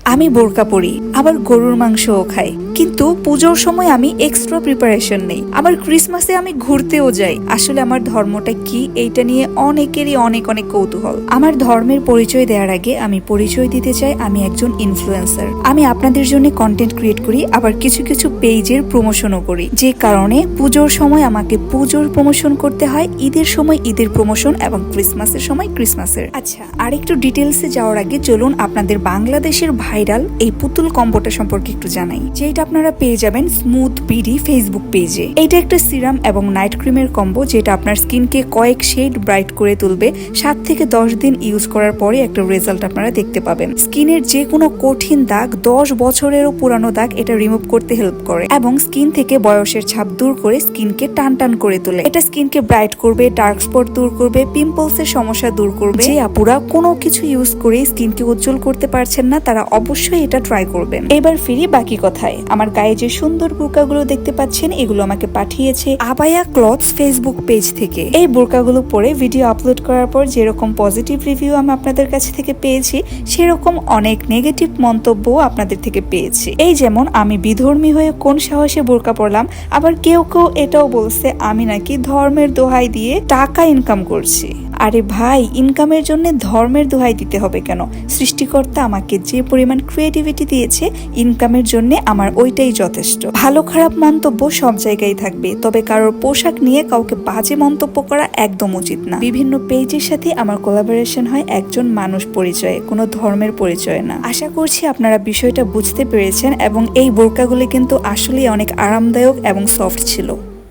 আমি বোরকা পরি, আবার গরুর মাংসও খাই, কিন্তু পুজোর সময় আমি এক্সট্রা প্রিপারেশন নেই। আবার ক্রিসমাসে আমি ঘুরতেও যাই। আসলে আমার ধর্মটা কি, এইটা নিয়ে অনেকেরই অনেক অনেক কৌতূহল। আমার ধর্মের পরিচয় দেওয়ার আগে আমি পরিচয় দিতে চাই আমি একজন ইনফ্লুয়েন্সার। আমি আপনাদের জন্য কন্টেন্ট ক্রিয়েট করি, আবার কিছু কিছু পেজের প্রমোশনও করি, যে কারণে পুজোর সময় আমাকে পুজোর প্রমোশন করতে হয়, ঈদের সময় ঈদের প্রমোশন, এবং ক্রিসমাসের সময় ক্রিসমাসের। আচ্ছা, আরেকটু ডিটেলসে যাওয়ার আগে চলুন আপনাদের বাংলাদেশের ভাইরাল এই পুতুল কম্বোটা সম্পর্কে একটু জানাই, যেটা আপনারা পেয়ে যাবেন স্মুথ বিডি ফেসবুক পেজে। এইটা একটা সিরাম এবং নাইট ক্রিমের কম্বো, যেটা আপনার স্কিনকে কয়েক শেড ব্রাইট করে তুলবে। 7 থেকে 10 দিন ইউজ করার পরে একটা রেজাল্ট আপনারা দেখতে পাবেন। স্কিনের যে কোনো কঠিন দাগ, 10 বছরেরও পুরানো দাগ, এটা রিমুভ করতে হেল্প করে এবং স্কিন থেকে বয়সের ছাপ দূর করে স্কিনকে টান টান করে তোলে। এটা স্কিনকে ব্রাইট করবে, ডার্ক স্পট দূর করবে, পিম্পলস এর সমস্যা দূর করবে। যে আপুরা কোনো কিছু ইউজ করে স্কিনকে উজ্জ্বল করতে পারছেন না, তারা অবশ্যই এটা ট্রাই করবেন। এবার ফিরি বাকি কথায়। আমার গায়ে যে সুন্দর বোরকাগুলো দেখতে পাচ্ছেন, এগুলো আমাকে পাঠিয়েছে আবায়া ক্লথস ফেসবুক পেজ থেকে। এই বোরকাগুলো পরে ভিডিও আপলোড করার পর যেরকম পজিটিভ রিভিউ আমি আপনাদের কাছ থেকে পেয়েছি, সেরকম অনেক নেগেটিভ মন্তব্য আপনাদের থেকে পেয়েছি। এই যেমন, আমি বিধর্মী হয়ে কোন সাহসে বোরকা পরলাম। আবার কেউ কেউ এটাও বলছে আমি নাকি ধর্মের দোহাই দিয়ে টাকা ইনকাম করছি। আরে ভাই, ইনকামের জন্য ধর্মের দোহাই দিতে হবে কেন? সৃষ্টিকর্তা আমাকে যে পরিমাণ ক্রিয়েটিভিটি দিয়েছে, ইনকামের জন্য আমার ওইটাই যথেষ্ট। ভালো খারাপ মন্তব্য সব জায়গায় থাকবে, তবে কারোর পোশাক নিয়ে কাউকে বাজে মন্তব্য করা একদম উচিত না। বিভিন্ন পেজের সাথে আমার কোলাবোরেশন হয় একজন মানুষ পরিচয়ে, কোনো ধর্মের পরিচয়ে না। আশা করছি আপনারা বিষয়টা বুঝতে পেরেছেন, এবং এই বোরকাগুলি কিন্তু আসলেই অনেক আরামদায়ক এবং সফট ছিল।